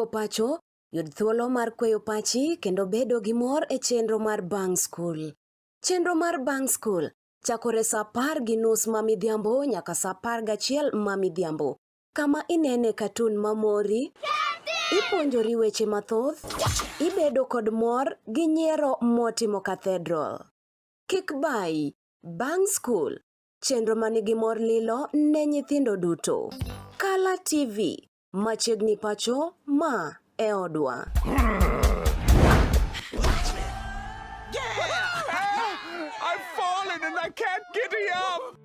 duogo pacho, yud thuolo mar kweyo pachi kendo bedo gi mor e chenro mar Bang School. Chenro mar Bang School chakore saa 10:30 mamidhiambo nyaka saa 11 mamidhiambo. Kama inene katun mamori, ipuonjori weche mathoth, ibedo kod mor gi nyiero motimo Cathedral. Kik bai, Bang School, chenro manigi mor lilo ne nyithindo duto. Kala TV, machiegni pacho ma e odwa. I've fallen and I can't get up!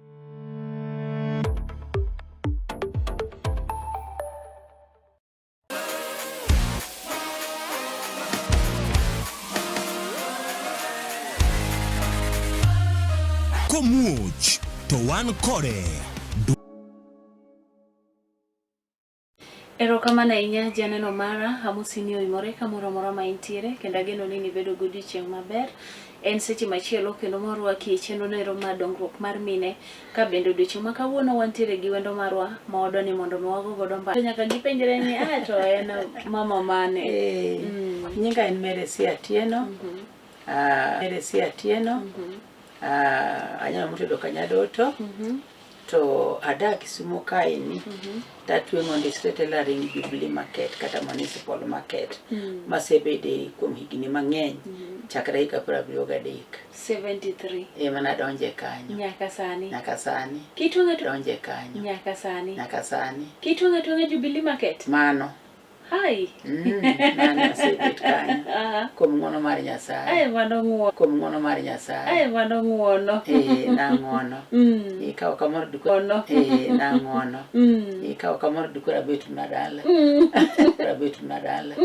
Komuch, to wan kode. Erokamano ahinya janeno mara, amusini oimore kamoro amora ma intiere, kendo ageno ni nibedo godiochieng' maber. En seche machielo kendo morwaki e chenro nero mar dongruok mar mine, ka bende odiochieng' ma kawuono wantiere gi wendo marwa ma wadwani mondo wago godo mbaka. Nyaka gipenjre ni to en mama mane. Nyinga en Mercy Atieno. Mercy Atieno. Anyalo mutedo Kanyadoto. To adak Kisumu kaeni, tatwengo district tailoring Jubilee Market kata municipal market masebede kuom higni mang'eny chakre higa 73. 73. Mana donje kanyo Nyaka sani. Nyaka sani. Kitwang'e donje kanyo Nyaka sani. Nyaka sani. Kitwang'e Jubilee Market. Mano. Hai. Nani asebet kanyo. Kuom ng'wono mar Nyasaye. Mano ng'wono. Kuom ng'wono mar Nyasaye. Mano ng'wono. Na ng'wono. Ikaw kamoro dukora. Na ng'wono. Ikaw kamoro dukora betu na dala. Betu na dala.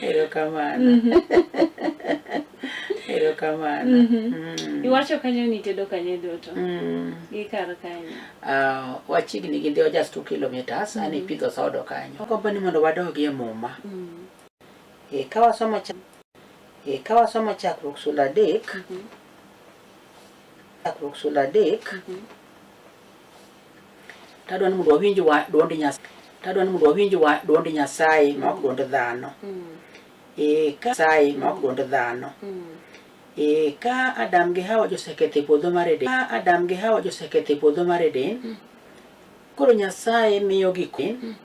Erokamano. Erokamano. Iwacho kanyo ni tedo Kanyadoto. Gikar kanyo. Wachigni gi ndio just 2 kilometers ani pidho sodo kanyo. Kompani mondo wadogi e Muma. Kawa somo chakruok sula dek. Chakruok sula dek. Tadwani mondo wawinj duond Nyasaye. Tadwani mondo wawinj duond Nyasaye ma ok duond dhano. Nyasaye ma ok duond dhano. Ka Adam gi Hawa joseketho puodho mar Eden. Adam gi Hawa joseketho puodho mar Eden. Koro Nyasaye miyo gi kum.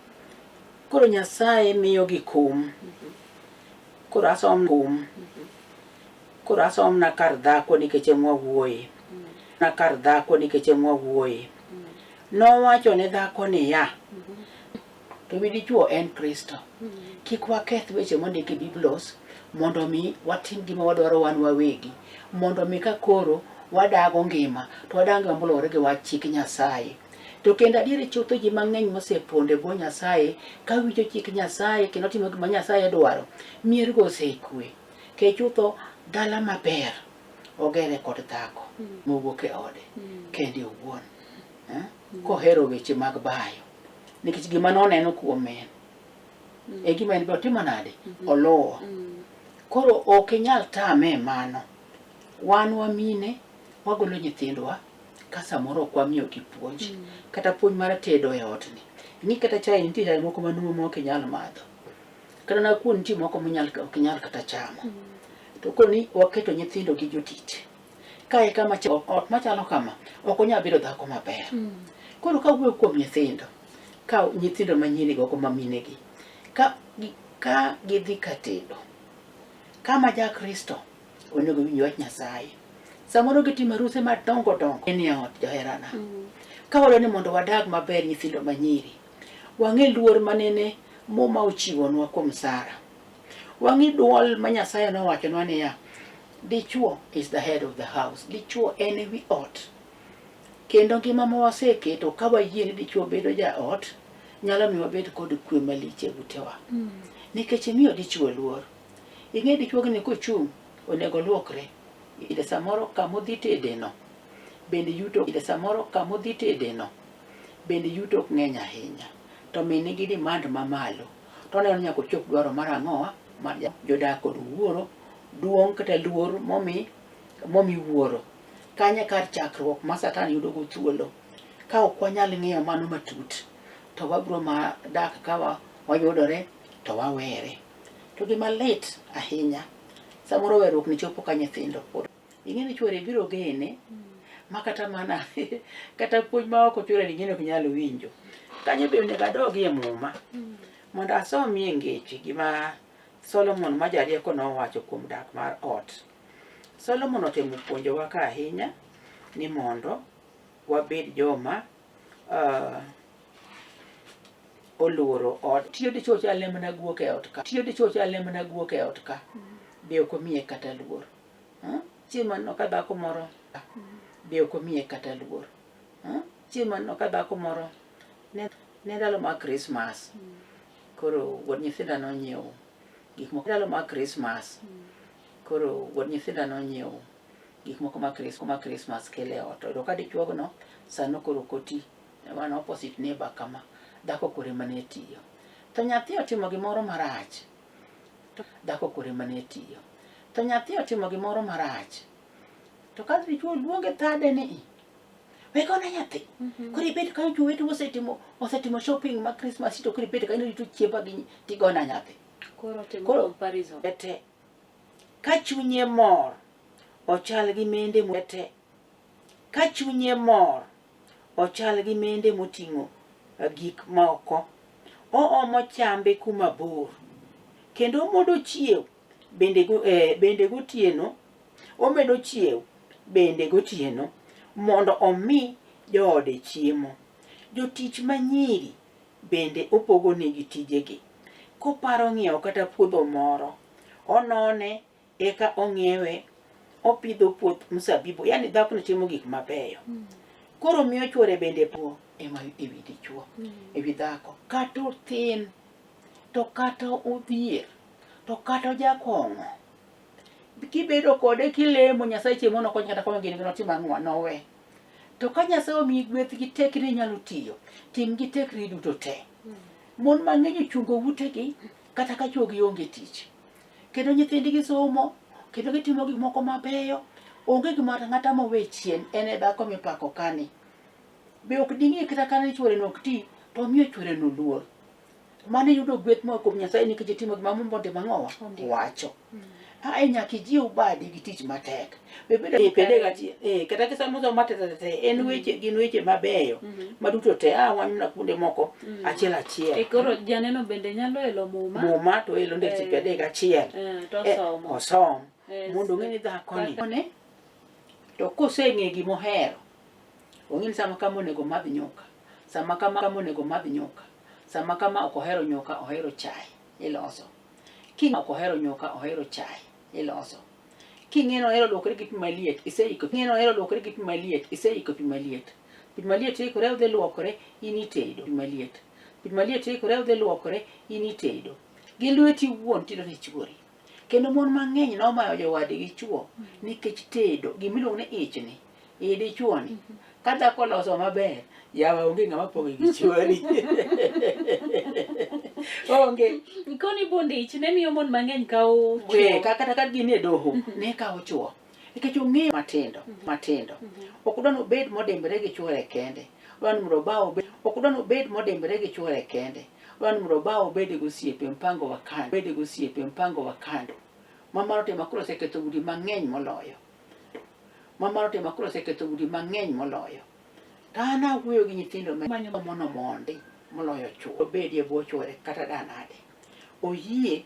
Koro Nyasaye miyo gi kum. Koro asom kum. Koro asom na kar dhako nikech mwawuoye. Na kar dhako nikech mwawuoye. Nowacho ne dhako ni ya. To wi dichuo en Kristo. Kik waketh weche mondiki Biblos mondo mi watim gima wadwaro wan wawegi. Mondo mi ka koro wadago ngima to wadango mbolore gi wach chik Nyasaye. To kendo adieri chutho ji mang'eny moseponde bo Nyasaye ka winjo chik Nyasaye kendo timo gima Nyasaye dwaro. Mier go osekwe. Ke chutho dala maber ogere kod dhako mowuok e ode kende owuon. Kohero weche mag bayo. Nikech gima noneno kuom en. E gima en botimo nade? Oluwo. Koro ok inyal tame mano. Wan wamine wagolo nyithindwa ka samoro ok wamiyo gi puonj. Kata puonj mar tedo e ot ni. Ni kata chai nitie chai moko manumu ma ok inyal madho. Kata na kuon nitie moko ok inyal kata chamo. To koro ni waketo nyithindo gi jotich. Kae kama ot machalo kama ok onyal bedo dhako maber. Koro ka wuoyo kuom nyithindo, ka nyithindo manyiri go mamine gi, ka gidhi katedo, kama ja Kristo onego winj wach Nyasaye. Samoro gitimo aruse madongo dongo e ot joherana. Ka wadwani mondo wadag maber nyithindo manyiri, wang'e luor manene Muma ochiwonwa kuom Sara. Wang'e duol ma Nyasaye nowachonwa niya, dichuo is the head of the house. Dichuo en ewi ot. Kendo ngima ma waseketo ka wayie ni dichuo bedo ja ot, nyalo miyo wabed kod kwe malich e utewa. Nikech miyo dichuo luor. Ing'e dichuo ni kochung' onego luokre. Ide samoro kamodhi tedeno. Bende yuto ide samoro kamodhi tedeno. Bende yuto ok ng'eny ahinya. To mine gi demand mamalo. To neno nyaka chop dwaro mar ang'owa mar jodak kod wuoro, duong' kata luor momi wuoro. Kanye kar chakruok ma Satan yudo go thuolo. Ka ok wanyal ng'iyo mano matut, to wabro ma dak ka wayudore to wawere. To gima lit ahinya samoro werruok ni chopo ka nyithindo pod ing'eni chwore biro gene makata mana kata puonj ma ok chwore ni ng'eno ok nyalo winjo kanyo be onego adogi e muma mondo asomie ngeche gima Solomon ma jarieko nowacho kuom dak mar ot. Solomon otemo puonjowa ka ahinya ni mondo wabed joma oluoro ot. Tiyo dichuo chal mana guok e ot ka. Tiyo dichuo chal mana guok e ot ka. Be ok omiye kata luor. Chieng' no ka dhako moro be ok omiye kata luor. Chieng' no ka dhako moro ne ndalo mag Christmas. Koro wuod nyithinda nonyiewo gik moko ndalo mag Christmas. Koro wuod nyithinda nonyiewo gik moko mag Christmas kele ot. To ka dichuo no sano koro koti wan opposite neighbor kama dhako kore mane tiyo. To nyathi otimo gimoro marach. To dhako kore mane tiyo. To nyathi otimo gimoro marach. To ka dichuo luonge thade ni wego na nyathi. Koro ibet ka chuo wetu osetimo shopping mag Christmas to koro ibet ka ino chiemba gi tigona nyathi. Koro timo comparison. Ete ka chunye mor ochal gi mende mete. Ka chunye mor ochal gi mende moting'o gik moko. Oomo chambe kuma bor. Kendo omodo chiew bende gotieno. Omedo chiew bende gotieno mondo omi joode chiemo. Jotich manyiri bende opogo negi tijegi. Koparo ng'iewo kata puodho moro onone eka ong'iewe opidho puoth mzabibu. Yani dhako no timo gik mabeyo. Koro miyo chwore bende po ema ewi dichuo ewi dhako. Kata othin to kata odhier to kata jakong'o. Kibedo kode kilemo Nyasaye chiemo no konyo kata konyo gini notim ang'wa nowe. To ka Nyasaye omiyi gweth gi tekri nyalo tiyo tim gi tekri duto te. Mon mang'eny chungo utegi kata ka chuo gi onge tich. Kendo nyithindgi somo kendo gitimo gik moko mabeyo. Onge gima ng'ata mowe chien ene dhako mipako kani. Be ok ding'e kata kane chwore no ok ti to miyo chwore no luor. Mane yudo gweth mo kuom Nyasaye nikech timo gima Mungu mang'owa wacho. Ai nyaka jiw badi gi tich matek. Bebedo pede gati kata kisamuzo matete en weche gin weche mabeyo maduto te wan na kunde moko achiel achiel. Koro janeno bende nyalo elo muma. Muma to elo ndek pede gachiel. To somo. Osom. Mondo ng'eni dhako ni. To koseng'e gimo hero. Ong'in sama kama onego madh nyuka. Sama kama onego madh nyuka. Sama kama ok ohero nyuka ohero chai iloso. King ok ohero nyuka ohero chai iloso. King'eno ohero luokre gi pi maliet iseiko. King'eno ohero luokre gi pi maliet iseiko pi maliet. Pi maliet ikore udhi luokre in itedo pi maliet. Pi maliet ikore udhi luokre in itedo. Gi lweti wuon tido ne chuori. Kendo mon mang'eny nomayo jowadgi chuo nikech tedo gimiluongo ni ich ni. Idi chuo ni. Ka dhako loso maber yawa onge ng'ama poge gi chuori. Onge. Koni bondich ne miyo mon mang'eny kawo chuo. Kata ka gin e doho ne kawo chuo. Nikech ong'eyo matindo. Ok udwa nobed modembere gi chuore kende. Udwa ni mondo ba obed ok udwa nobed modembere gi chuore kende. Udwa ni mondo ba obed gosiepe mpango wa kando. Bed gosiepe mpango wa kando. Mamaro tema kuro seketho udi mang'eny moloyo. Mamaro tema kuro seketho udi mang'eny moloyo. Tana wuoyo gi nyithindo manyo mono mondi moloyo chuo. Obed e bwo chuore kata danade. Oyie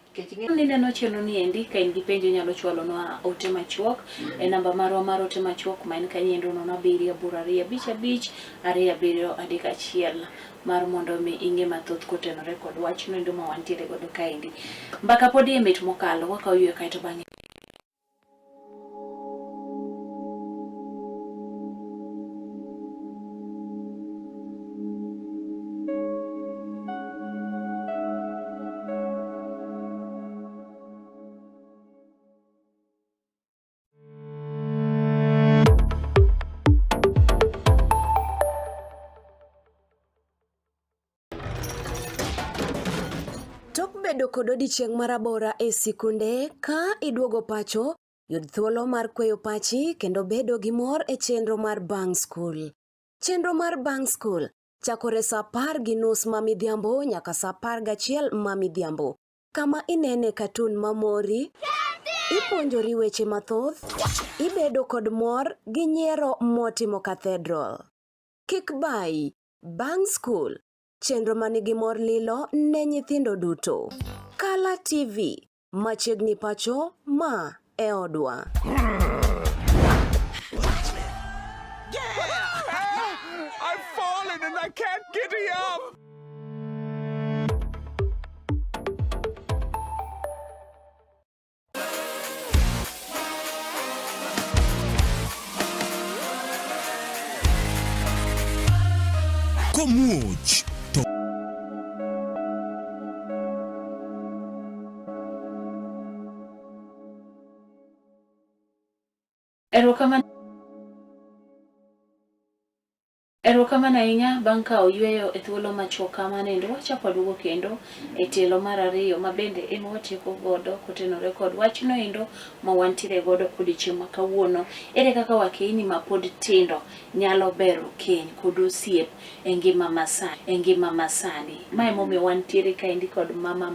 ni neno chenro ni endi ka in gi penjo nyalo chwalonwa ote machuok e namba marwa mar ote machuok ma en kanyendo nono 725 271 mar mondo mi ing'e mathoth kotenore kod wach no endo ma wantiere godo kaendi. Mbaka podi e mit mokalo wakaw yue kaeto bang'e. Bedo kod odiochieng' marabora e sikunde ka iduogo pacho, yud thuolo mar kweyo pachi kendo bedo gi mor e chenro mar Bang School. Chenro mar Bang School chakore saa 10:30 mamidhiambo nyaka saa 11 mamidhiambo. Kama inene katun mamori, ipuonjori weche mathoth, ibedo kod mor gi nyiero motimo Cathedral. Kik bai, Bang School, chenro manigi mor lilo ne nyithindo duto. Kala TV, machiegni pacho ma e odwa. I've fallen and I can't giddy up. Komuch to Erokamano ahinya bang' ka oyueyo e thuolo machuok kamano, wachako duogo kendo e tielo mar ariyo ma bende en watieko godo kotenore kod wachno endo ma wantiere godo odiochieng' ma kawuono. Ere kaka wakeini ma pod tindo nyalo bero keny kod osiep e ngima masani. Ma emomiyo wantiere kaendi kod Mama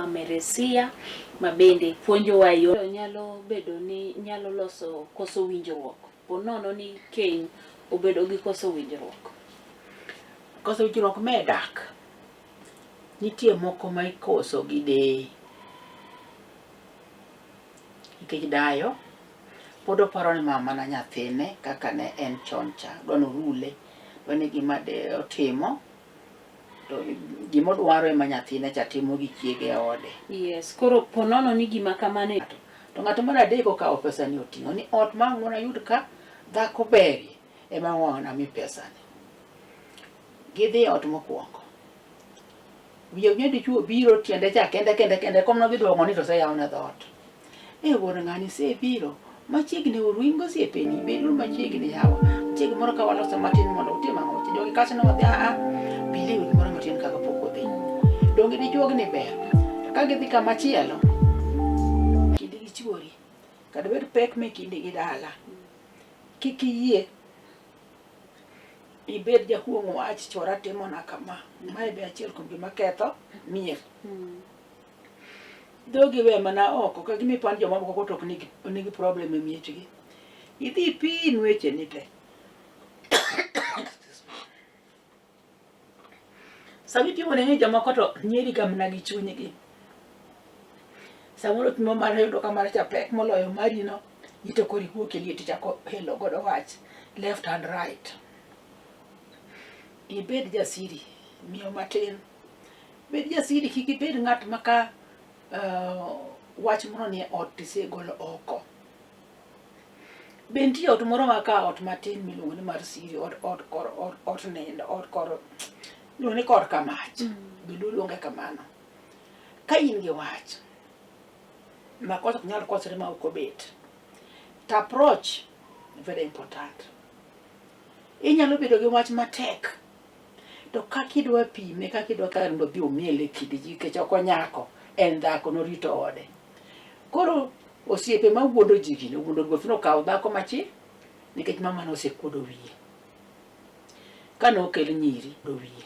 Meresia ma bende puonjowa yo nyalo bedo ni nyalo loso koso winjruok. Ponono ni keny obedo gi koso winjruok. Koso winjruok me dak. Nitie moko ma ikoso gi deye. Nikech dayo pod oparo ni mama na nyathine kaka ne en chon cha. Dwani orule, dwani gima de otimo. To gima dwaro ema nyathine cha timo gi chiege e ode. Yes, koro ponono ni gima kamane. To ng'ato mar adek okawo pesa ni oting'o ni ot ma ng'wana yud ka dhako beri ema ng'wana mi pesa ni. Gidhi ot mokwongo. Wiyo ng'edi chuo biro tiende cha kende kom no gidwongo ni to se yawne dhot. Wuon ng'ani se biro machiegni uringo siepeni bedo machiegni yawa. Chieg moro ka waloso matin mondo utim ang'o. Jogi kaso no wadhi bili gimoro matin kaka pok odhi. Donge dichuog ni ber. Ka gidhi kama chielo kinde gi chuori kada bed pek me kinde gi dala. Kik iyie ibed jakuong' wach chora timo na kama. Mae be achiel kuom gima ketho mier. Dogi we mana oko ka gimi pan joma moko tok nigi problem e miechgi. Idhi pin weche ni te. Sami pimo ne joma koto nyeri kamna gi chunygi. Samoro pimo mar yudo kamar cha pek moloyo marino, ito kori wuok e lieti chako helo godo wach left and right. Ibed jasiri, miyo matin. Bed jasiri, kik ibed ng'at maka wach moro ni ot tisegolo oko. Bentie ot moro maka ot matin miluongo ni mar siri, ot nindo, ot kor luongi kor kamach. Bidu luonge kamano. Ka in gi wach ma koso nyalo kosre ma ok obet. To approach very important. Inyalo bedo gi wach matek. To kakidwa pime, kakidwa kando bi omiele kidiji kechoko nyako en dhako norito ode. Koro osiepe ma wuondo ji gini, wuondo gothno kawo dhako machi nikech mama no osekuodo wiye. Kano okel nyiri do wiye.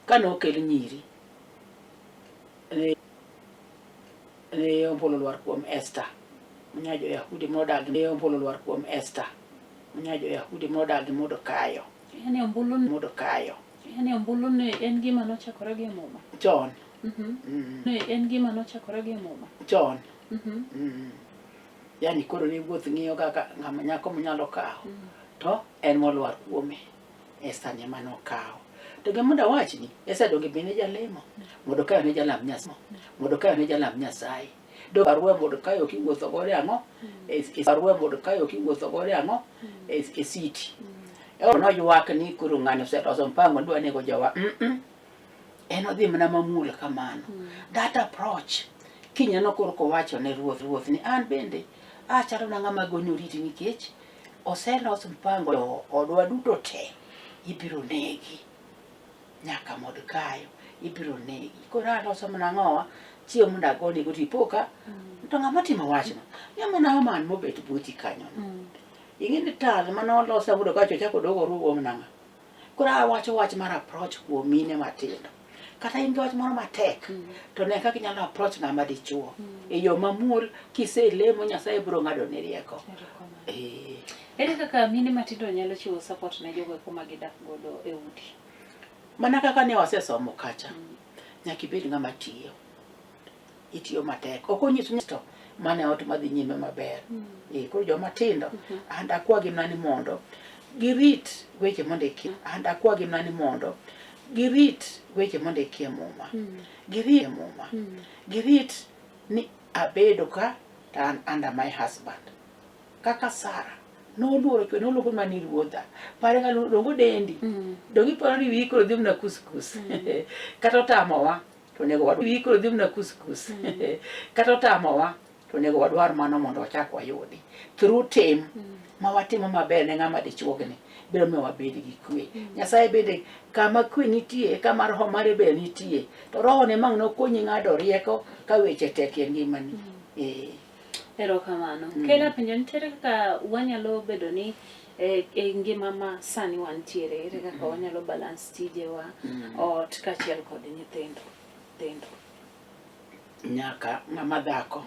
Kano okel nyiri ne ombolo lwar kuom Esther. Munyajo Yahudi modagi ne ombolo lwar kuom Esther. Munyajo Yahudi modagi Mordekai. Yani ombulu Mordekai. Yani ombulu ne en gima nochakore gi muma. John. Ne en gima nochakore gi muma. John. Yani koro ni wuoth ng'iyo kaka ng'ama nyako manyalo kawo. To en molwar kuome. Esther ne mano kawo. To gimoda wach ni Esther donge bene jalemo. Mordekai ne jalam Nyasaye. Mordekai ne jalam Nyasaye. Do barua Mordekai okiwuotho gore ang'o? Barua Mordekai okiwuotho gore ang'o? E city. No ywak ni koro ng'ani oseloso mpango dwa nego jowa. En odhi mana mamul kamano. That approach kinyano koro kowacho ne ruoth ni an bende achalo na ng'ama gonyo riti nikech oseloso mpango odwa duto te ibiro negi. Nyaka Mordekai ibiro negi. Koro aloso mana ng'owa chiemo ndagoni go tipoka to ng'ama timo wachno. Yamo na man mobet buti kanyo. ing'eni tal manolosa budo kacho chako dogo rugo mnanga. Kora awacho wach mar approach kuom mine matindo. Kata in gi wach moro matek, to ne kaka inyalo approach ng'ama dichuo. E yo mamuol kiselemo Nyasaye biro ng'ado ni rieko. Ere kaka mine matindo nyalo chiwo support ne jogo kuma gidak godo e udi? Mana kaka ne wasesomo kacha. Nyaka ibed ng'ama tiyo. Itiyo matek. Ok onyiso to mane ot madhi nyime maber. Koro joma tindo and akwagi nani mondo girit weche mondiki. And akwagi nani mondo girit weche mondiki e muma. Girit muma. Girit ni abedo ka tan under my husband. Kaka Sara noluoro kwe noluoko mani ruodha. Pare ngalo dongo dendi. Dongi paro ni wiko dhi mna kuskus. Kata tamowa to nego wadu wiko dhi mna kuskus. Kata tamowa to nego wadwar mano mondo ochak wayudi. Through time ma watimo maber ne ng'ama dichuogni biro miyo wabed gi kwe. Nyasaye bende kama kwe nitie kama roho mare be nitie. To roho ne mang nokonyi ng'ado rieko ka weche tek e ngimani. Erokamano. Kela penjo nitiere kaka wanyalo bedo ni e ngima ma sani wantiere, ere kaka wanyalo balance tijewa ot kachiel kod nyithindo. Nyaka ng'ama dhako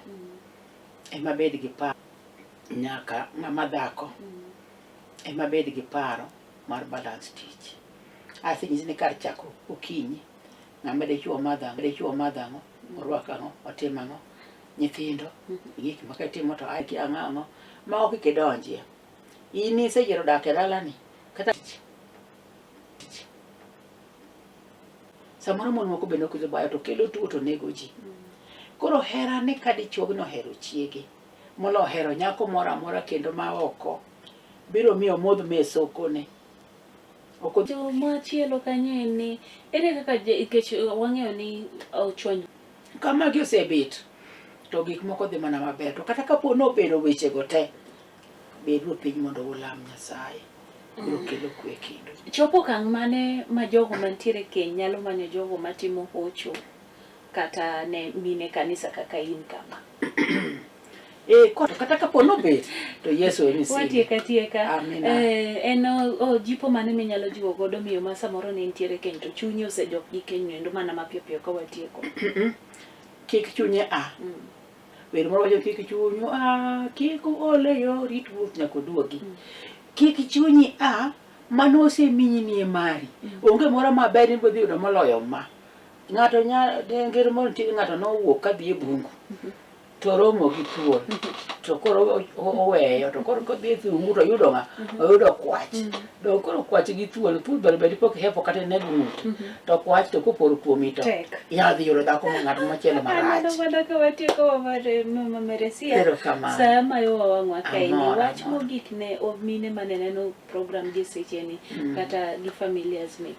ema bed gi paro. Nyaka ng'ama dhako ema bed gi paro mar balance tich. Asenyisi ni kar chako okinyi ng'ama dichuo madhango orwako ang'o otimo ang'o nyithindo gik ma katimo to ai ki ang'o ma ok kidonjie. In iseyiero dak e dalani kata samoro mon moko bende ok bayo to kelo tuo to nego ji. Koro hera ni ka dichuogno hero chiege molo hero nyako moro amora kendo ma oko biro miyo modh mesokone. Jo machielo kanyo ni ere kaka ikech wang'eyo ni ochwany kama gi osebet to gik moko dhi mana maber. To kata kapo nobedo weche go te bedro piny mondo ulam Nyasaye biro kelo kwe kendo. Chopo kang' mane ma jogo mantiere keny nyalo manyo jogo matimo hocho kata ne mine kanisa kaka in kama? Kata kapo nobet to Yesu en siri. Watieka. En jipo mane minyalo jiwo godo miyo ma samoro ne ntiere keny to chunyi osejok gi keny endo mana mapiyo piyo ka watieko. Kik chunye Wer moro wacho kik chunyu kik ole yo rit wuoth nyaka duogi. Kik chunyi mano osemiyi ni mari. Onge moro maber ni bodhi yudo moloyo ma. Ng'ato ngero moro nitie ng'ato nowuok kadhi e bungu. To romo gi thuol. To koro oweyo to koro kodhi e thungu to oyudo oyudo kwach. Do koro kwach gi thuol bende pok hepo kata ne ng'ut. To kwach to kopor kuomi to yadhi yudo dhako ng'at machielo marach. Ano ka watieko mare mama Meresia. Sama yo wang'wa kaini wach mogik ne mine maneno program gi seche ni kata gi familias me.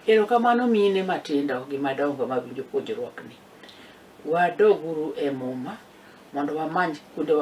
Erokamano mine matindo gi madongo mawinjo puonjruok ni. Wadoguru e muma mondo wamany kuonde